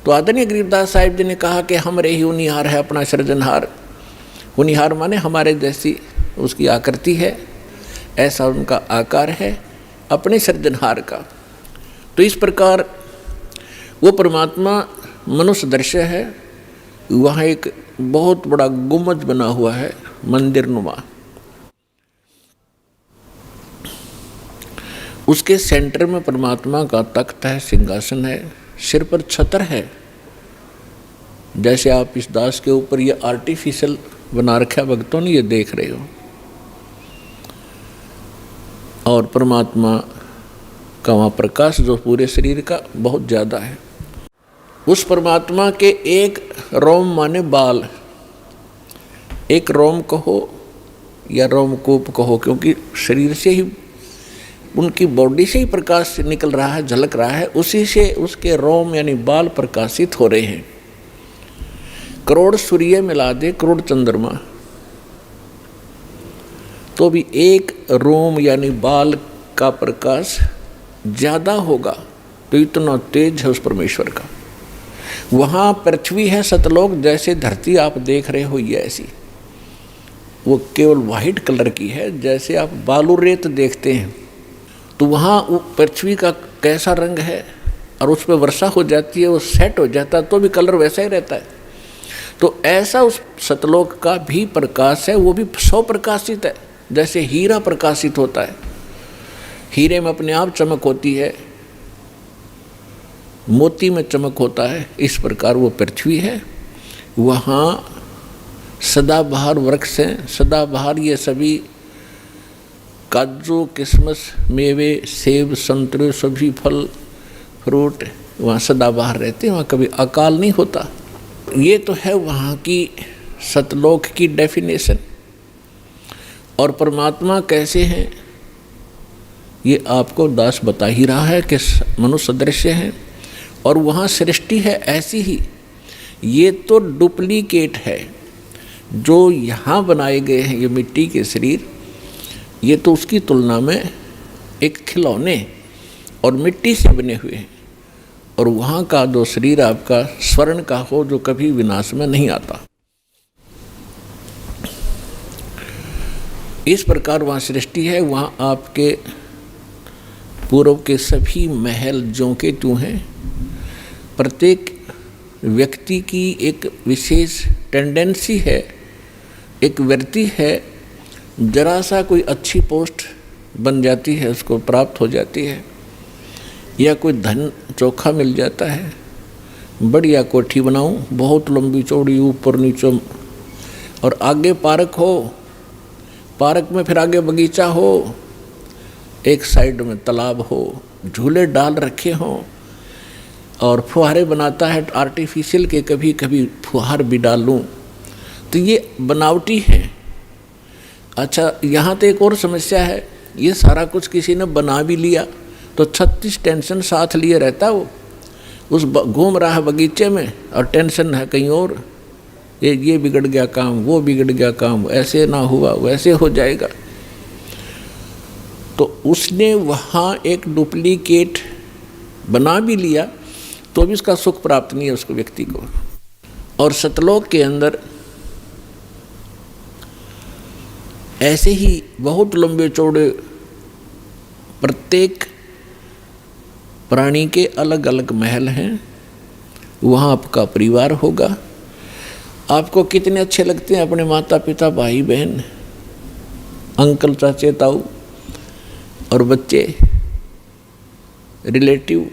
तो आदरणीय गरीबदास साहिब जी ने कहा कि हमरे ही हुनिहार है अपना सृजनहार। हुनिहार माने हमारे जैसी उसकी आकृति है, ऐसा उनका आकार है अपने सृजनहार का। तो इस प्रकार वो परमात्मा मनुष्य दृश्य है। वहाँ एक बहुत बड़ा गुम्बद बना हुआ है मंदिर नुमा, उसके सेंटर में परमात्मा का तख्त है, सिंहासन है, सिर पर छतर है। जैसे आप इस दास के ऊपर ये आर्टिफिशियल बना रखा भक्तों ने, ये देख रहे हो। और परमात्मा का वहाँ प्रकाश जो पूरे शरीर का बहुत ज़्यादा है। उस परमात्मा के एक रोम माने बाल, एक रोम कहो या रोमकूप कहो, क्योंकि शरीर से ही उनकी बॉडी से ही प्रकाश निकल रहा है, झलक रहा है, उसी से उसके रोम यानी बाल प्रकाशित हो रहे हैं। करोड़ सूर्य मिला दे, करोड़ चंद्रमा, तो भी एक रोम यानी बाल का प्रकाश ज़्यादा होगा। तो इतना तेज है उस परमेश्वर का। वहाँ पृथ्वी है सतलोक, जैसे धरती आप देख रहे हो ये ऐसी, वो केवल वाइट कलर की है, जैसे आप बालू रेत देखते हैं। तो वहाँ वो पृथ्वी का कैसा रंग है, और उस पर वर्षा हो जाती है, वो सेट हो जाता है, तो भी कलर वैसा ही रहता है। तो ऐसा उस सतलोक का भी प्रकाश है, वो भी सौ प्रकाशित है, जैसे हीरा प्रकाशित होता है। हीरे में अपने आप चमक होती है, मोती में चमक होता है, इस प्रकार वो पृथ्वी है। वहाँ सदाबहार वृक्ष हैं, सदाबहार ये सभी काजू, किशमिश, मेवे, सेब, संतरे, सभी फल फ्रूट वहाँ सदाबहार रहते हैं, वहाँ कभी अकाल नहीं होता। ये तो है वहाँ की सतलोक की डेफिनेशन। और परमात्मा कैसे हैं ये आपको दास बता ही रहा है कि मनुष्य दृश्य है, और वहाँ सृष्टि है ऐसी ही। ये तो डुप्लीकेट है जो यहाँ बनाए गए हैं, ये मिट्टी के शरीर, ये तो उसकी तुलना में एक खिलौने और मिट्टी से बने हुए हैं। और वहाँ का जो शरीर आपका स्वर्ण का हो, जो कभी विनाश में नहीं आता। इस प्रकार वहाँ सृष्टि है। वहाँ आपके पूर्व के सभी महल ज्यों के त्यों हैं। प्रत्येक व्यक्ति की एक विशेष टेंडेंसी है, एक वृत्ति है, जरा सा कोई अच्छी पोस्ट बन जाती है, उसको प्राप्त हो जाती है, या कोई धन चोखा मिल जाता है, बढ़िया कोठी बनाऊं, बहुत लंबी चौड़ी, ऊपर नीचे, और आगे पार्क हो, पार्क में फिर आगे बगीचा हो, एक साइड में तालाब हो, झूले डाल रखे हों, और फुहारे बनाता है आर्टिफिशियल के, कभी कभी फुहार भी डाल लूँ, तो ये बनावटी है। अच्छा, यहाँ तो एक और समस्या है, ये सारा कुछ किसी ने बना भी लिया तो 36 टेंशन साथ लिए रहता है। वो उस घूम रहा है बगीचे में और टेंशन है कहीं और, ये बिगड़ गया काम, वो बिगड़ गया काम, ऐसे ना हुआ वैसे हो जाएगा। तो उसने वहाँ एक डुप्लीकेट बना भी लिया तो भी उसका सुख प्राप्त नहीं है उसको, व्यक्ति को। और सतलोक के अंदर ऐसे ही बहुत लंबे चौड़े प्रत्येक प्राणी के अलग अलग महल हैं। वहाँ आपका परिवार होगा। आपको कितने अच्छे लगते हैं अपने माता पिता, भाई बहन, अंकल, चाचे, ताऊ और बच्चे, रिलेटिव।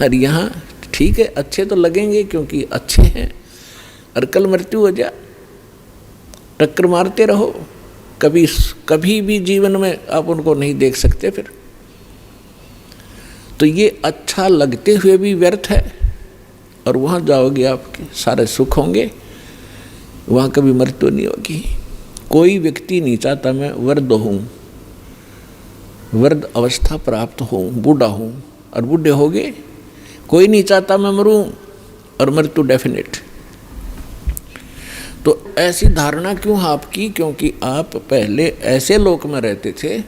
और यहाँ ठीक है, अच्छे तो लगेंगे क्योंकि अच्छे हैं। और कल मृत्यु हो जा, टक्कर मारते रहो, कभी भी जीवन में आप उनको नहीं देख सकते फिर। तो ये अच्छा लगते हुए भी व्यर्थ है। और वहाँ जाओगे आपके सारे सुख होंगे, वहाँ कभी मृत्यु नहीं होगी। कोई व्यक्ति नहीं चाहता मैं वृद्ध हूँ, वृद्ध अवस्था प्राप्त हूँ, बूढ़ा हूँ और बूढ़े हो गए। कोई नहीं चाहता मैं मरूँ और मृत्यु डेफिनेट। तो ऐसी धारणा क्यों आपकी? क्योंकि आप पहले ऐसे लोक में रहते थे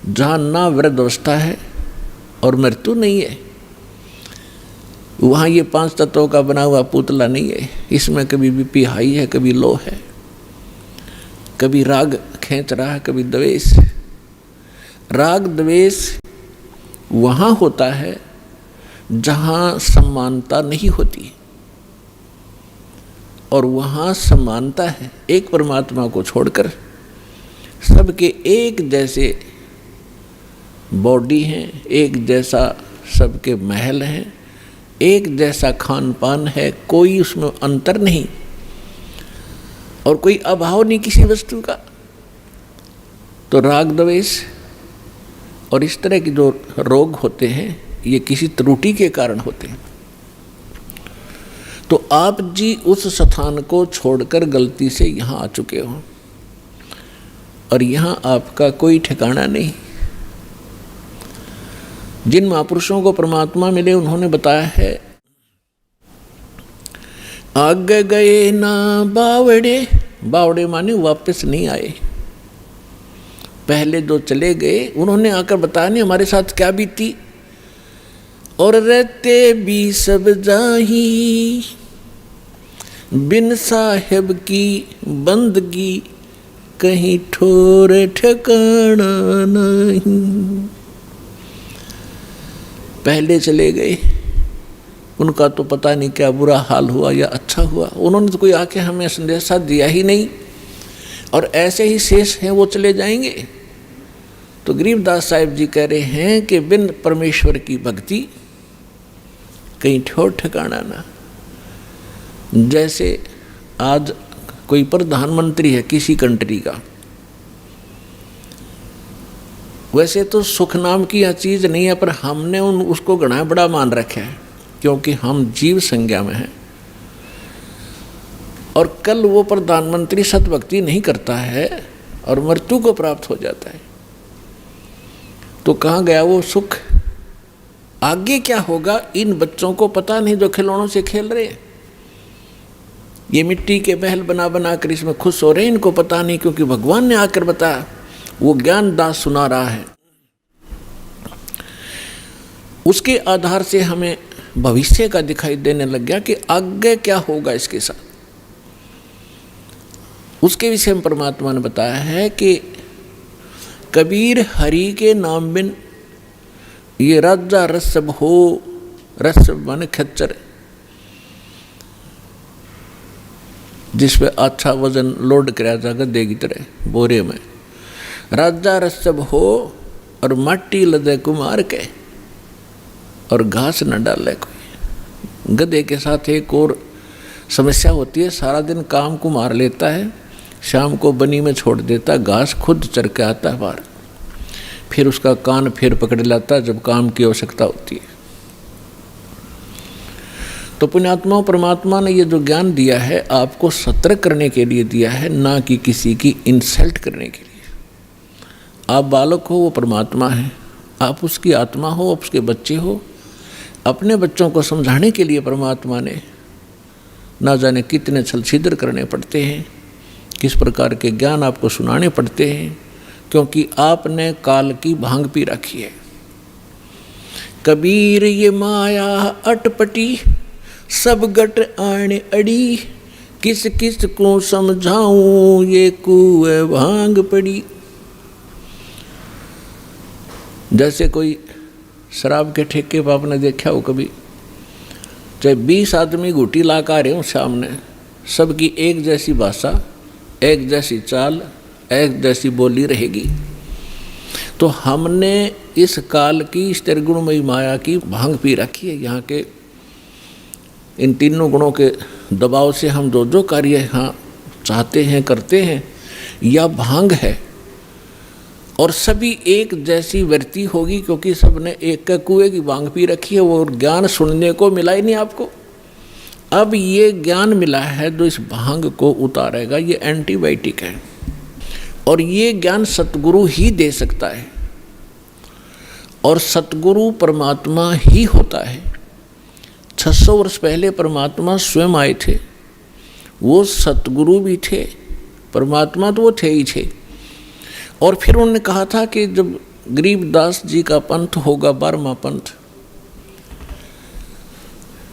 जहाँ ना वृद्ध अवस्था है और मृत्यु नहीं है। वहाँ ये 5 तत्वों का बना हुआ पुतला नहीं है। इसमें कभी बीपी हाई है, कभी लो है, कभी राग खींच रहा है, कभी द्वेष। राग द्वेष वहाँ होता है जहाँ समानता नहीं होती, और वहाँ समानता है। एक परमात्मा को छोड़कर सबके एक जैसे बॉडी हैं, एक जैसा सबके महल हैं, एक जैसा खान पान है, कोई उसमें अंतर नहीं और कोई अभाव नहीं किसी वस्तु का। तो राग द्वेष और इस तरह के जो रोग होते हैं ये किसी त्रुटि के कारण होते हैं। तो आप जी उस स्थान को छोड़कर गलती से यहाँ आ चुके हो और यहाँ आपका कोई ठिकाना नहीं। जिन महापुरुषों को परमात्मा मिले उन्होंने बताया है, आगे गए ना बावड़े, बावड़े माने वापस नहीं आए। पहले जो चले गए उन्होंने आकर बताया नहीं हमारे साथ क्या बीती, और रहते भी सब जाही, बिन साहेब की बंदगी कहीं ठोर ठिकाना नहीं। पहले चले गए, उनका तो पता नहीं क्या बुरा हाल हुआ या अच्छा हुआ, उन्होंने तो कोई आके हमें संदेशा दिया ही नहीं, और ऐसे ही शेष हैं वो चले जाएंगे। तो गरीबदास साहिब जी कह रहे हैं कि बिन परमेश्वर की भक्ति कहीं ठोर ठिकाना ना। जैसे आज कोई प्रधानमंत्री है किसी कंट्री का, वैसे तो सुख नाम की यह चीज़ नहीं है, पर हमने उसको घना बड़ा मान रखा है क्योंकि हम जीव संज्ञा में हैं। और कल वो प्रधानमंत्री सतभक्ति नहीं करता है और मृत्यु को प्राप्त हो जाता है, तो कहाँ गया वो सुख? आगे क्या होगा इन बच्चों को पता नहीं जो खिलौनों से खेल रहे हैं। ये मिट्टी के महल बना बना कर इसमें खुश हो रहे हैं, इनको पता नहीं क्योंकि भगवान ने आकर बताया, वो ज्ञान दास सुना रहा है। उसके आधार से हमें भविष्य का दिखाई देने लग गया कि आगे क्या होगा इसके साथ। उसके विषय में परमात्मा ने बताया है कि कबीर हरि के नाम बिन ये राजा रसब हो, रसब माने खच्चर, जिस पे अच्छा वजन लोड कराया जाएगा देगी तरह बोरे में, राजा रसब हो और माटी लदे कुमार के और घास न डाले कोई। गधे के साथ एक और समस्या होती है, सारा दिन काम को मार लेता है, शाम को बनी में छोड़ देता, घास खुद चर के आता है बाहर, फिर उसका कान फिर पकड़ लाता है जब काम की आवश्यकता होती है। तो पुण्यात्मा परमात्मा ने ये जो ज्ञान दिया है आपको सतर्क करने के लिए दिया है, ना कि किसी की इंसल्ट करने के लिए। आप बालक हो वो परमात्मा है, आप उसकी आत्मा हो, आप उसके बच्चे हो। अपने बच्चों को समझाने के लिए परमात्मा ने ना जाने कितने छल छिद्र करने पड़ते हैं, किस प्रकार के ज्ञान आपको सुनाने पड़ते हैं, क्योंकि आपने काल की भांग पी रखी है। कबीर ये माया अटपटी सब गट आने अड़ी, किस किस को समझाऊं ये कुएं भांग पड़ी। जैसे कोई शराब के ठेके पर आपने देखा हो कभी, चाहे 20 आदमी घूटी ला कर आ रहे हो सामने, सबकी एक जैसी भाषा, एक जैसी चाल, एक जैसी बोली रहेगी। तो हमने इस काल की इस त्रिगुणमयी माया की भांग पी रखी है। यहाँ के इन तीनों गुणों के दबाव से हम जो जो कार्य यहाँ चाहते हैं करते हैं, यह भांग है। और सभी एक जैसी वृत्ति होगी क्योंकि सबने एक कुएं की भांग पी रखी है। वो ज्ञान सुनने को मिला ही नहीं आपको। अब ये ज्ञान मिला है जो इस भांग को उतारेगा, ये एंटीबायोटिक है और ये ज्ञान सतगुरु ही दे सकता है। और सतगुरु परमात्मा ही होता है। 600 वर्ष पहले परमात्मा स्वयं आए थे, वो सतगुरु भी थे, परमात्मा तो वो थे ही थे। और फिर उन्होंने कहा था कि जब गरीबदास जी का पंथ होगा 12वां पंथ,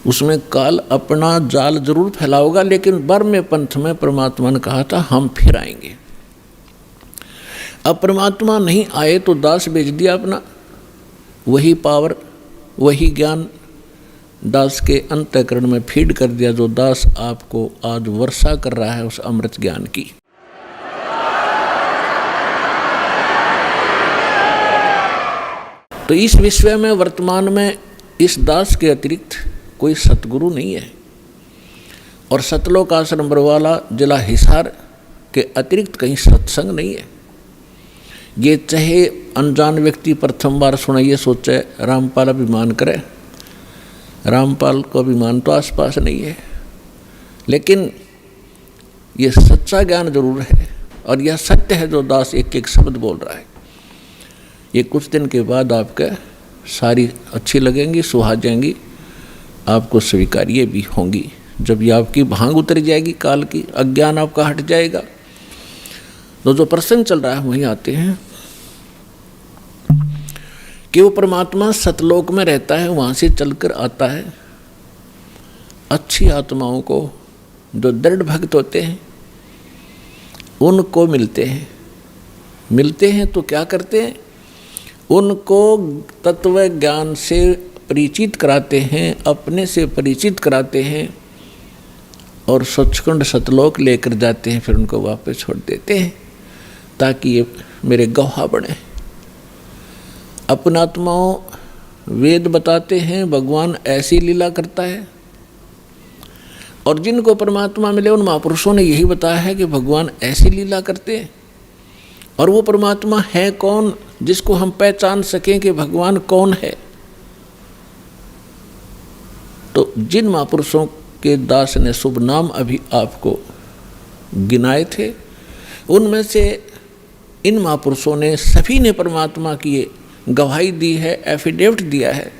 उसमें काल अपना जाल जरूर फैलाओगा, लेकिन बर्मे पंथ में परमात्मा ने कहा था हम फिर आएंगे। अब परमात्मा नहीं आए तो दास बेच दिया अपना, वही पावर वही ज्ञान दास के अंतःकरण में फीड कर दिया, जो दास आपको आज वर्षा कर रहा है उस अमृत ज्ञान की। तो इस विश्व में वर्तमान में इस दास के अतिरिक्त कोई सतगुरु नहीं है, और सतलोक आश्रम बरवाला जिला हिसार के अतिरिक्त कहीं सत्संग नहीं है। ये चाहे अनजान व्यक्ति प्रथम बार सुना ये सोचे रामपाल अभिमान करे, रामपाल को अभिमान तो आसपास नहीं है, लेकिन ये सच्चा ज्ञान जरूर है, और यह सत्य है जो दास एक एक शब्द बोल रहा है। ये कुछ दिन के बाद आपके सारी अच्छी लगेंगी, सुहा जाएंगी, आपको स्वीकार्य भी होंगी। जब ये आपकी भांग उतर जाएगी काल की, अज्ञान आपका हट जाएगा, तो जो प्रसंग चल रहा है वहीं आते हैं कि वो परमात्मा सतलोक में रहता है, वहाँ से चलकर आता है अच्छी आत्माओं को, जो दृढ़ भक्त होते हैं उनको मिलते हैं तो क्या करते हैं, उनको तत्व ज्ञान से परिचित कराते हैं, अपने से परिचित कराते हैं, और सचखंड सतलोक लेकर जाते हैं, फिर उनको वापस छोड़ देते हैं ताकि ये मेरे गवाह बने। अपना आत्माओं वेद बताते हैं भगवान ऐसी लीला करता है, और जिनको परमात्मा मिले उन महापुरुषों ने यही बताया है कि भगवान ऐसी लीला करते हैं। और वो परमात्मा है कौन जिसको हम पहचान सकें कि भगवान कौन है? तो जिन महापुरुषों के दास ने शुभ नाम अभी आपको गिनाए थे, उनमें से इन महापुरुषों ने सभी ने परमात्मा की गवाही दी है, एफिडेविट दिया है